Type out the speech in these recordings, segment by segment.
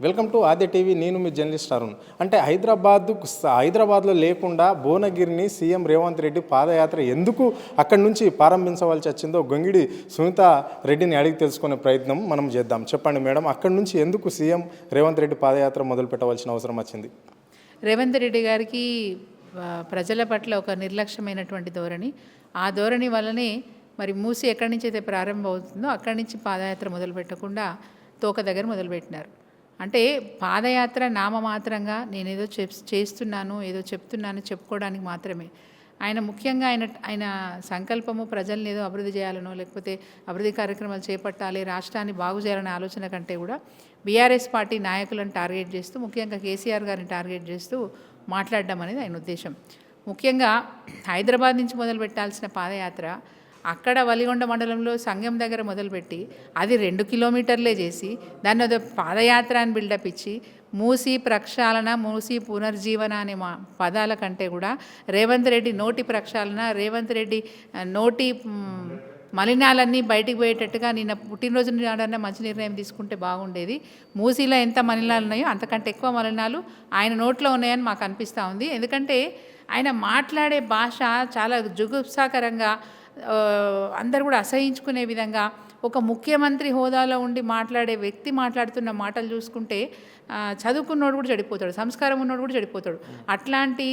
Welcome to Aadya TV. నేను మీ journalist Arun. అంటే హైదరాబాద్లో లేకుండా భువనగిరిని సీఎం రేవంత్ రెడ్డి పాదయాత్ర ఎందుకు అక్కడి నుంచి ప్రారంభించవలసి వచ్చిందో గొంగిడి సునీత రెడ్డిని అడిగి తెలుసుకునే ప్రయత్నం మనం చేద్దాం. చెప్పండి మేడం, అక్కడి నుంచి ఎందుకు సీఎం రేవంత్ రెడ్డి పాదయాత్ర మొదలు పెట్టవలసిన అవసరం వచ్చింది? రేవంత్ రెడ్డి గారికి ప్రజల పట్ల ఒక నిర్లక్ష్యమైనటువంటి ధోరణి, ఆ ధోరణి వల్లనే మరి మూసి ఎక్కడి నుంచి అయితే ప్రారంభం అవుతుందో అక్కడి నుంచి పాదయాత్ర మొదలు పెట్టకుండా తోక దగ్గర మొదలుపెట్టినారు. అంటే పాదయాత్ర నామమాత్రంగా నేనేదో చేస్తున్నాను, ఏదో చెప్తున్నాను చెప్పుకోవడానికి మాత్రమే. ఆయన ముఖ్యంగా ఆయన సంకల్పము ప్రజల్ని ఏదో అభివృద్ధి చేయాలనో లేకపోతే అభివృద్ధి కార్యక్రమాలు చేపట్టాలి, రాష్ట్రాన్ని బాగు చేయాలనే ఆలోచన కంటే కూడా బీఆర్ఎస్ పార్టీ నాయకులను టార్గెట్ చేస్తూ, ముఖ్యంగా కేసీఆర్ గారిని టార్గెట్ చేస్తూ మాట్లాడడం అనేది ఆయన ఉద్దేశం. ముఖ్యంగా హైదరాబాద్ నుంచి మొదలు పెట్టాల్సిన పాదయాత్ర అక్కడ వలిగొండ మండలంలో సంగం దగ్గర మొదలుపెట్టి అది 2 కిలోమీటర్లే చేసి దాన్ని ఒక పాదయాత్ర అని బిల్డప్ ఇచ్చి మూసి ప్రక్షాళన, మూసి పునర్జీవన అనే పదాల కంటే కూడా రేవంత్ రెడ్డి నోటి ప్రక్షాళన, రేవంత్ రెడ్డి నోటి మలినాలన్నీ బయటికి పోయేటట్టుగా నిన్న పుట్టినరోజు నాడన్నా మంచి నిర్ణయం తీసుకుంటే బాగుండేది. మూసీలో ఎంత మలినాలు ఉన్నాయో అంతకంటే ఎక్కువ మలినాలు ఆయన నోట్లో ఉన్నాయని మాకు అనిపిస్తూ ఉంది. ఎందుకంటే ఆయన మాట్లాడే భాష చాలా జుగుప్సాకరంగా, అందరు కూడా అసహించుకునే విధంగా, ఒక ముఖ్యమంత్రి హోదాలో ఉండి మాట్లాడే వ్యక్తి మాట్లాడుతున్న మాటలు చూసుకుంటే చదువుకున్నోడు కూడా చెడిపోతాడు, సంస్కారం ఉన్నోడు కూడా చెడిపోతాడు. అట్లాంటి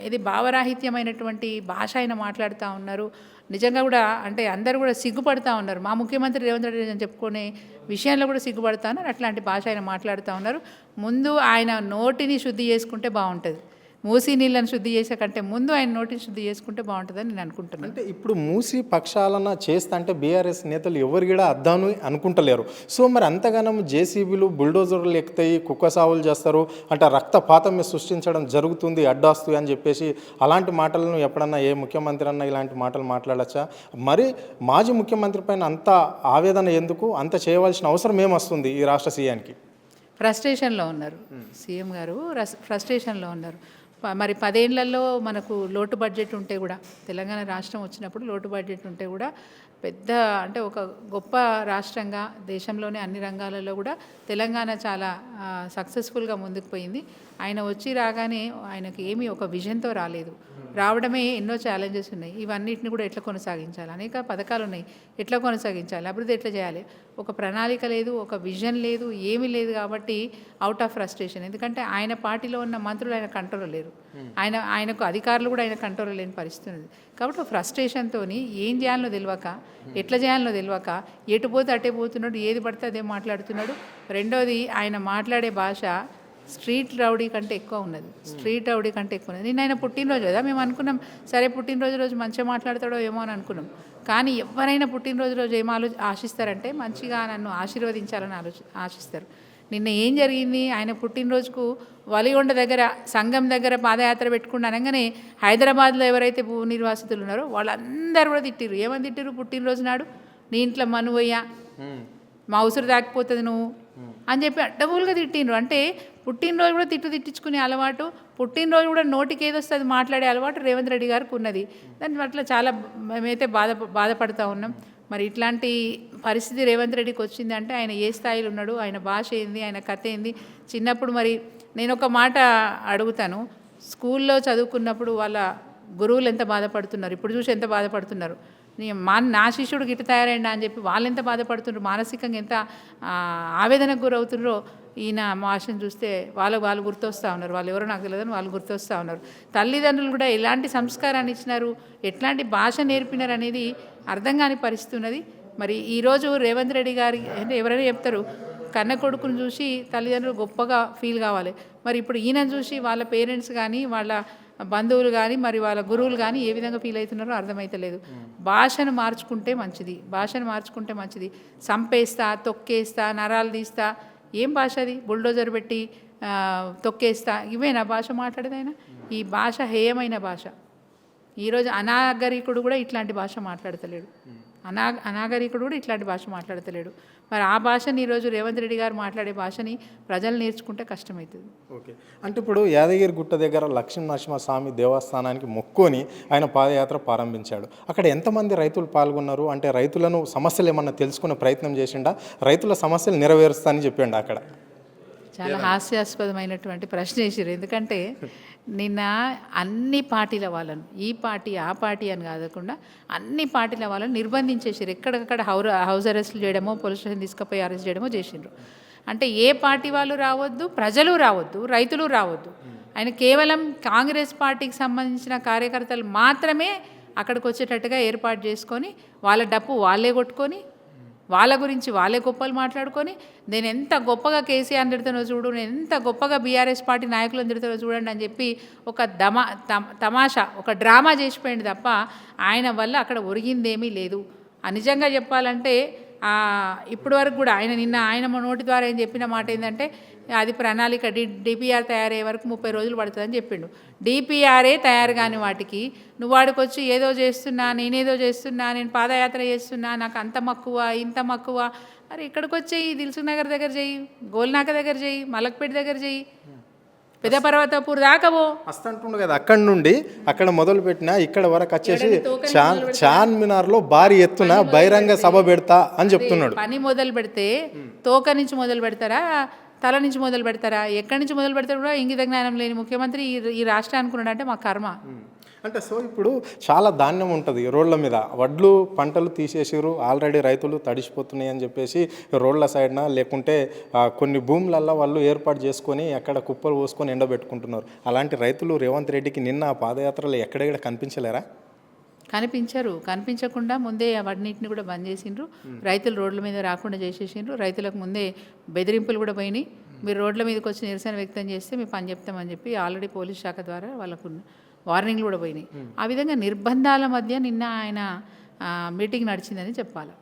ఇది భావరాహిత్యమైనటువంటి భాష ఆయన మాట్లాడుతూ ఉన్నారు. నిజంగా కూడా అంటే అందరూ కూడా సిగ్గుపడుతూ ఉన్నారు. మా ముఖ్యమంత్రి రేవంత్ రెడ్డి అని చెప్పుకునే విషయంలో కూడా సిగ్గుపడుతూ ఉన్నారు. అట్లాంటి భాష ఆయన మాట్లాడుతూ ఉన్నారు. ముందు ఆయన నోటిని శుద్ధి చేసుకుంటే బాగుంటుంది. మూసీ నీళ్ళని శుద్ధి చేసే కంటే ముందు ఆయన నోటిని శుద్ధి చేసుకుంటే బాగుంటుందని నేను అనుకుంటున్నాను. అంటే ఇప్పుడు మూసీ పక్షాలన చేస్తా అంటే బీఆర్ఎస్ నేతలు ఎవరు కూడా అద్దాను అనుకుంటలేరు. సో మరి అంతగానం జేసీబీలు బుల్డోజర్లు ఎక్కుతాయి, కుక్క సావులు చేస్తారు, అంటే రక్తపాతం సృష్టించడం జరుగుతుంది, అడ్డాస్తుంది అని చెప్పేసి అలాంటి మాటలను ఎప్పుడన్నా ఏ ముఖ్యమంత్రి అన్నా ఇలాంటి మాటలు మాట్లాడచ్చా? మరి మాజీ ముఖ్యమంత్రి పైన అంత ఆవేదన ఎందుకు? అంత చేయవలసిన అవసరం ఏమొస్తుంది ఈ రాష్ట్ర సీఎంకి? ఫ్రస్ట్రేషన్లో ఉన్నారు సీఎం గారు, ఫ్రస్ట్రేషన్లో ఉన్నారు. మరి 10 ఏళ్లలో మనకు లోటు బడ్జెట్ ఉంటే కూడా, తెలంగాణ రాష్ట్రం వచ్చినప్పుడు లోటు బడ్జెట్ ఉంటే కూడా పెద్ద అంటే ఒక గొప్ప రాష్ట్రంగా దేశంలోనే అన్ని రంగాలలో కూడా తెలంగాణ చాలా సక్సెస్ఫుల్గా ముందుకు పోయింది. ఆయన వచ్చి రాగానే ఆయనకి ఏమీ ఒక విజన్తో రాలేదు. రావడమే ఎన్నో ఛాలెంజెస్ ఉన్నాయి. ఇవన్నిటిని కూడా ఎట్లా కొనసాగించాలి, అనేక పథకాలు ఉన్నాయి, ఎట్లా కొనసాగించాలి, అభివృద్ధి ఎట్లా చేయాలి, ఒక ప్రణాళిక లేదు, ఒక విజన్ లేదు, ఏమీ లేదు. కాబట్టి అవుట్ ఆఫ్ ఫ్రస్ట్రేషన్. ఎందుకంటే ఆయన పార్టీలో ఉన్న మంత్రులు ఆయన కంట్రోల్ లేరు, ఆయనకు అధికారులు కూడా ఆయన కంట్రోల్ లేని పరిస్థితి ఉంది. కాబట్టి ఫ్రస్ట్రేషన్తో ఏం చేయాలనో తెలియక, ఎట్లా చేయాలనో తెలియక ఎటు పోతే అటే పోతున్నాడు, ఏది పడితే అదే మాట్లాడుతున్నాడు. రెండోది ఆయన మాట్లాడే భాష స్ట్రీట్ రౌడీ కంటే ఎక్కువ ఉన్నది, స్ట్రీట్ రౌడీ కంటే ఎక్కువ ఉన్నది. నిన్న ఆయన పుట్టినరోజు కదా, మేము అనుకున్నాం సరే పుట్టినరోజు మంచిగా మాట్లాడతాడో ఏమో అని అనుకున్నాం. కానీ ఎవరైనా పుట్టినరోజు రోజు ఏం ఆశిస్తారంటే మంచిగా నన్ను ఆశీర్వదించాలని ఆశిస్తారు. నిన్న ఏం జరిగింది, ఆయన పుట్టినరోజుకు వలిగొండ దగ్గర సంగం దగ్గర పాదయాత్ర పెట్టుకుని అనగానే హైదరాబాద్లో ఎవరైతే భూ నిర్వాసితులు ఉన్నారో వాళ్ళందరూ కూడా తిట్టిరు. ఏమని తిట్టిరు? పుట్టినరోజు నాడు నీ ఇంట్లో మనువయ్యా, మా ఉసురు దాకిపోతుంది నువ్వు అని చెప్పి అడ్డగోలుగా తిట్టిండ్రు. అంటే పుట్టినరోజు కూడా తిట్టించుకునే అలవాటు, పుట్టినరోజు కూడా నోటికి ఏదొస్తుంది మాట్లాడే అలవాటు రేవంత్ రెడ్డి గారికి ఉన్నది. దాని పట్ల చాలా మేమైతే బాధపడుతూ ఉన్నాం. మరి ఇట్లాంటి పరిస్థితి రేవంత్ రెడ్డికి వచ్చిందంటే ఆయన ఏ స్థాయిలో ఉన్నాడు, ఆయన భాష ఏంది, ఆయన కథ ఏంది. చిన్నప్పుడు మరి నేను ఒక మాట అడుగుతాను, స్కూల్లో చదువుకున్నప్పుడు వాళ్ళ గురువులు ఎంత బాధపడుతున్నారు, ఇప్పుడు చూసి ఎంత బాధపడుతున్నారు. నా శిష్యుడు గిట్ట తయారైందా అని చెప్పి వాళ్ళు ఎంత బాధపడుతున్నారు, మానసికంగా ఎంత ఆవేదనకు గురవుతున్నారో ఈయన మాషను చూస్తే వాళ్ళు గుర్తొస్తూ ఉన్నారు. వాళ్ళు ఎవరో నాకు తెలియదని వాళ్ళు గుర్తొస్తూ ఉన్నారు. తల్లిదండ్రులు కూడా ఎలాంటి సంస్కారాన్ని ఇచ్చినారు, ఎట్లాంటి భాష నేర్పినారు అనేది అర్థం కాని పరిస్థితి ఉన్నది. మరి ఈరోజు రేవంత్ రెడ్డి గారి అంటే ఎవరైనా చెప్తారు కన్న కొడుకును చూసి తల్లిదండ్రులు గొప్పగా ఫీల్ కావాలి. మరి ఇప్పుడు ఈయనను చూసి వాళ్ళ పేరెంట్స్ కానీ వాళ్ళ బంధువులు కానీ మరి వాళ్ళ గురువులు కానీ ఏ విధంగా ఫీల్ అవుతున్నారో అర్థమైతలేదు. భాషను మార్చుకుంటే మంచిది, భాషను మార్చుకుంటే మంచిది. సంపేస్తా, తొక్కేస్తా, నరాలు తీస్తా, ఏం భాష అది? బుల్డోజర్ పెట్టి తొక్కేస్తా, ఇవేనా భాష మాట్లాడేదైనా? ఈ భాష హేయమైన భాష. ఈరోజు అనాగరికుడు కూడా ఇట్లాంటి భాష మాట్లాడతలేడు, అనాగరికుడు కూడా ఇట్లాంటి భాష మాట్లాడతలేడు. మరి ఆ భాషని ఈరోజు రేవంత్ రెడ్డి గారు మాట్లాడే భాషని ప్రజలు నేర్చుకుంటే కష్టమవుతుంది. ఓకే, అంటే ఇప్పుడు యాదగిరి గుట్ట దగ్గర లక్ష్మీ నరసింహస్వామి దేవస్థానానికి మొక్కుని ఆయన పాదయాత్ర ప్రారంభించాడు. అక్కడ ఎంతమంది రైతులు పాల్గొన్నారు? అంటే రైతులను సమస్యలు ఏమన్నా తెలుసుకునే ప్రయత్నం చేసిండా? రైతుల సమస్యలు నెరవేరుస్తా అని చెప్పిండు అక్కడ? చాలా హాస్యాస్పదమైనటువంటి ప్రశ్న వేసారు. ఎందుకంటే నిన్న అన్ని పార్టీల వాళ్ళను, ఈ పార్టీ ఆ పార్టీ అని కాకుండా అన్ని పార్టీల వాళ్ళని నిర్బంధించేసారు. ఎక్కడికక్కడ హౌస్ అరెస్టులు చేయడమో, పోలీస్ స్టేషన్ తీసుకుపోయి అరెస్ట్ చేయడమో చేసిండ్రు. అంటే ఏ పార్టీ వాళ్ళు రావద్దు, ప్రజలు రావద్దు, రైతులు రావద్దు. ఆయన కేవలం కాంగ్రెస్ పార్టీకి సంబంధించిన కార్యకర్తలు మాత్రమే అక్కడికి వచ్చేటట్టుగా ఏర్పాటు చేసుకొని వాళ్ళ డప్పు వాళ్ళే కొట్టుకొని వాళ్ళ గురించి వాళ్ళే గొప్పలు మాట్లాడుకొని నేను ఎంత గొప్పగా కేసీఆర్ తిడుతానో చూడు, నేను ఎంత గొప్పగా బీఆర్ఎస్ పార్టీ నాయకులను తిడుతానో చూడండి అని చెప్పి ఒక తమాషా, ఒక డ్రామా చేసిపోయింది తప్ప ఆయన వల్ల అక్కడ ఒరిగిందేమీ లేదు. నిజంగా చెప్పాలంటే ఇప్పటి వరకు కూడా ఆయన నోటి ద్వారా ఏం చెప్పిన మాట ఏంటంటే అది ప్రణాళిక డిపిఆర్ తయారయ్యే వరకు 30 రోజులు పడుతుందని చెప్పిండు. డిపిఆర్ఏ తయారు కాని వాటికి నువ్వు వాడికి వచ్చి ఏదో చేస్తున్నా, నేనేదో చేస్తున్నా, నేను పాదయాత్ర చేస్తున్నా, నాకు అంత మక్కువ ఇంత మక్కువ. అరే ఇక్కడికి వచ్చేయి, దిల్సుఖ్ నగర్ దగ్గర చేయి, గోల్నాక దగ్గర చేయి, మలక్పేట దగ్గర చేయి, పెద్ద పర్వతపూర్ దాకవో వస్తుంటుండు కదా. అక్కడ నుండి అక్కడ మొదలు పెట్టినా ఇక్కడ వరకు వచ్చేసి చార్మినార్లో భారీ ఎత్తున బహిరంగ సభ పెడతా అని చెప్తున్నాడు. పని మొదలు పెడితే తోక నుంచి మొదలు పెడతారా, తల నుంచి మొదలు పెడతారా, ఎక్కడి నుంచి మొదలు పెడతారు కూడా ఇంగిత జ్ఞానం లేని ముఖ్యమంత్రి ఈ రాష్ట్రానికి ఉన్నాడంటే మా కర్మ. అంటే సో ఇప్పుడు చాలా ధాన్యం ఉంటుంది రోడ్ల మీద, వడ్లు పంటలు తీసేసారు, ఆల్రెడీ రైతులు తడిసిపోతున్నాయి అని చెప్పేసి రోడ్ల సైడ్న లేకుంటే కొన్ని భూములల్లో వాళ్ళు ఏర్పాటు చేసుకొని అక్కడ కుప్పలు పోసుకొని ఎండబెట్టుకుంటున్నారు. అలాంటి రైతులు రేవంత్ రెడ్డికి నిన్న పాదయాత్రలో ఎక్కడెక్కడ కనిపించలేరా? కనిపించకుండా ముందే వాటిని కూడా బంద్ చేసిండ్రు. రైతులు రోడ్ల మీద రాకుండా చేసేసిండ్రు. రైతులకు ముందే బెదిరింపులు కూడా పోయినాయి. మీరు రోడ్ల మీదకి వచ్చి నిరసన వ్యక్తం చేస్తే మీ పని చెప్తామని చెప్పి ఆల్రెడీ పోలీస్ శాఖ ద్వారా వాళ్ళకు వార్నింగ్లు కూడా పోయినాయి. ఆ విధంగా నిర్బంధాల మధ్య నిన్న ఆయన మీటింగ్ నడిచిందని చెప్పాలి.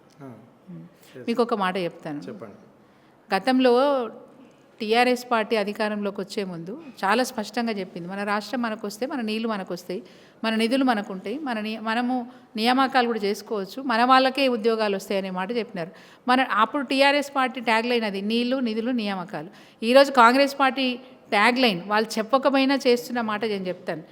మీకు ఒక మాట చెప్తాను. చెప్పండి. గతంలో టీఆర్ఎస్ పార్టీ అధికారంలోకి వచ్చే ముందు చాలా స్పష్టంగా చెప్పింది, మన రాష్ట్రం మనకు వస్తే మన నీళ్లు మనకు వస్తాయి, మన నిధులు మనకు ఉంటాయి, మనము నియామకాలు కూడా చేసుకోవచ్చు, మన వాళ్ళకే ఉద్యోగాలు వస్తాయి అనే మాట చెప్పినారు. అప్పుడు టీఆర్ఎస్ పార్టీ ట్యాగ్ లైన్ అది, నీళ్లు నిధులు నియామకాలు. ఈరోజు కాంగ్రెస్ పార్టీ ట్యాగ్ లైన్ వాళ్ళు చెప్పకపోయినా చేస్తున్న మాట నేను చెప్తాను.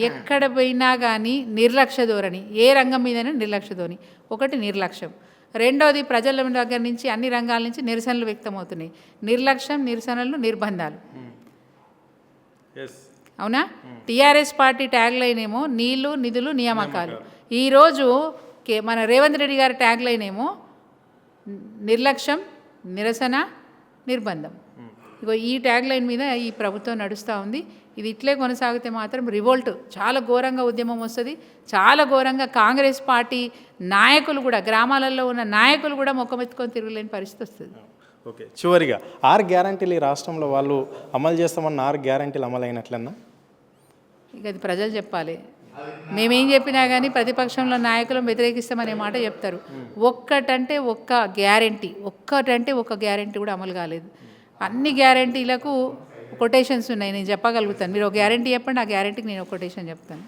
ఎక్కడ పోయినా కానీ నిర్లక్ష్య ధోరణి, ఏ రంగం మీదైనా నిర్లక్ష్య ధోరణి. ఒకటి నిర్లక్ష్యం, రెండోది ప్రజల దగ్గర నుంచి అన్ని రంగాల నుంచి నిరసనలు వ్యక్తమవుతున్నాయి. నిర్లక్ష్యం, నిరసనలు, నిర్బంధాలు. అవునా? టీఆర్ఎస్ పార్టీ ట్యాగ్ లైన్ ఏమో నీళ్లు నిధులు నియామకాలు. ఈరోజు మన రేవంత్ రెడ్డి గారి ట్యాగ్ లైన్ ఏమో నిర్లక్ష్యం, నిరసన, నిర్బంధం. ఇగో ఈ ట్యాగ్ లైన్ మీద ఈ ప్రభుత్వం నడుస్తూ ఉంది. ఇది ఇట్లే కొనసాగితే మాత్రం రివోల్ట్, చాలా ఘోరంగా ఉద్యమం వస్తుంది. చాలా ఘోరంగా కాంగ్రెస్ పార్టీ నాయకులు కూడా, గ్రామాలలో ఉన్న నాయకులు కూడా మొక్కమెత్తుకొని తిరగలేని పరిస్థితి వస్తుంది. ఓకే, చివరిగా 6 గ్యారంటీలు ఈ రాష్ట్రంలో వాళ్ళు అమలు చేస్తామన్న 6 గ్యారంటీలు అమలు అయినట్లన్నా? ఇక అది ప్రజలు చెప్పాలి. మేమేం చెప్పినా కానీ ప్రతిపక్షంలో నాయకులు వ్యతిరేకిస్తామనే మాట చెప్తారు. ఒక్కటంటే ఒక్క గ్యారంటీ కూడా అమలు కాలేదు. అన్ని గ్యారంటీలకు కొటేషన్స్ ఉన్నాయి, నేను చెప్పగలుగుతాను. మీరు ఒక గ్యారంటీ చెప్పండి, ఆ గ్యారంటీకి నేను ఒక కొటేషన్ చెప్తాను.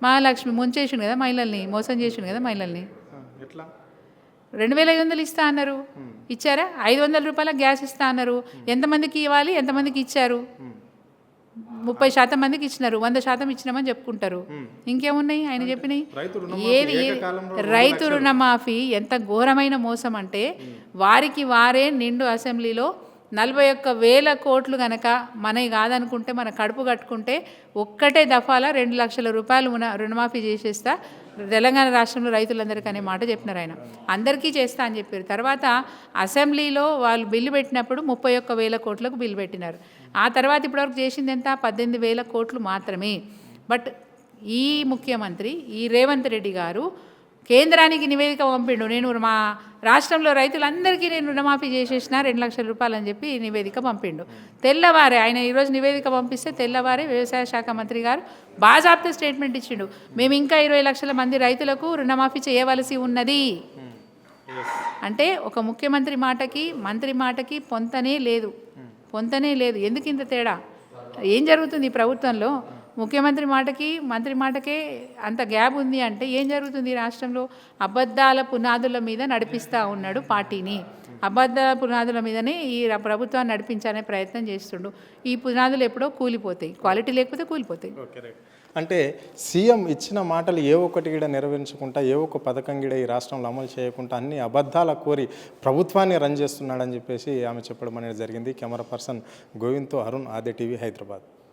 మహాలక్ష్మి ముంచేసిండు కదా మహిళల్ని, మోసం చేసిండు కదా మహిళల్ని. 2500 ఇస్తా అన్నారు, ఇచ్చారా? 500 రూపాయల గ్యాస్ ఇస్తా అన్నారు. ఎంతమందికి ఇవ్వాలి, ఎంతమందికి ఇచ్చారు? 30% మందికి ఇచ్చినారు, 100% ఇచ్చినామని చెప్పుకుంటారు. ఇంకేమున్నాయి ఆయన చెప్పినాయి? ఏది రైతు రుణమాఫీ ఎంత ఘోరమైన మోసం అంటే, వారికి వారే నిండు అసెంబ్లీలో 41,000 కోట్లు కనుక మనవి కాదనుకుంటే, మన కడుపు కట్టుకుంటే ఒక్కటే దఫాల 2 లక్షల రూపాయలు రుణమాఫీ చేసేస్తా తెలంగాణ రాష్ట్రంలో రైతులందరికీ అనే మాట చెప్పినారు ఆయన. అందరికీ చేస్తా అని చెప్పారు. తర్వాత అసెంబ్లీలో వాళ్ళు బిల్లు పెట్టినప్పుడు 31,000 కోట్లకు బిల్లు పెట్టినారు. ఆ తర్వాత ఇప్పటివరకు చేసింది ఎంత? 18,000 కోట్లు మాత్రమే. బట్ ఈ ముఖ్యమంత్రి, ఈ రేవంత్ రెడ్డి గారు కేంద్రానికి నివేదిక పంపిండు, నేను మా రాష్ట్రంలో రైతులందరికీ నేను రుణమాఫీ చేసేసిన 2 లక్షల రూపాయలు అని చెప్పి నివేదిక పంపిండు. తెల్లవారే ఆయన ఈరోజు నివేదిక పంపిస్తే తెల్లవారే వ్యవసాయ శాఖ మంత్రి గారు బాజాప్తా స్టేట్మెంట్ ఇచ్చిండు, మేము ఇంకా 20 లక్షల మంది రైతులకు రుణమాఫీ చేయవలసి ఉన్నది. అంటే ఒక ముఖ్యమంత్రి మాటకి మంత్రి మాటకి పొంతనే లేదు. ఎందుకు ఇంత తేడా? ఏం జరుగుతుంది ఈ ప్రభుత్వంలో? ముఖ్యమంత్రి మాటకి మంత్రి మాటకే అంత గ్యాప్ ఉంది అంటే ఏం జరుగుతుంది రాష్ట్రంలో? అబద్ధాల పునాదుల మీద నడిపిస్తూ ఉన్నాడు పార్టీని. అబద్ధాల పునాదుల మీదనే ఈ ప్రభుత్వాన్ని నడిపించాలనే ప్రయత్నం చేస్తుండు. ఈ పునాదులు ఎప్పుడో కూలిపోతాయి, క్వాలిటీ లేకపోతే కూలిపోతాయి. అంటే సీఎం ఇచ్చిన మాటలు ఏ ఒక్కటి కూడా నెరవేర్చకుండా ఏ ఒక్క పథకం కూడా ఈ రాష్ట్రంలో అమలు చేయకుండా అన్ని అబద్ధాల కోరి ప్రభుత్వాన్ని రన్ చేస్తున్నాడని చెప్పేసి ఆమె చెప్పడం అనేది జరిగింది. కెమెరా పర్సన్ గోవింద్తో అరుణ్, ఆద్య టీవీ, హైదరాబాద్.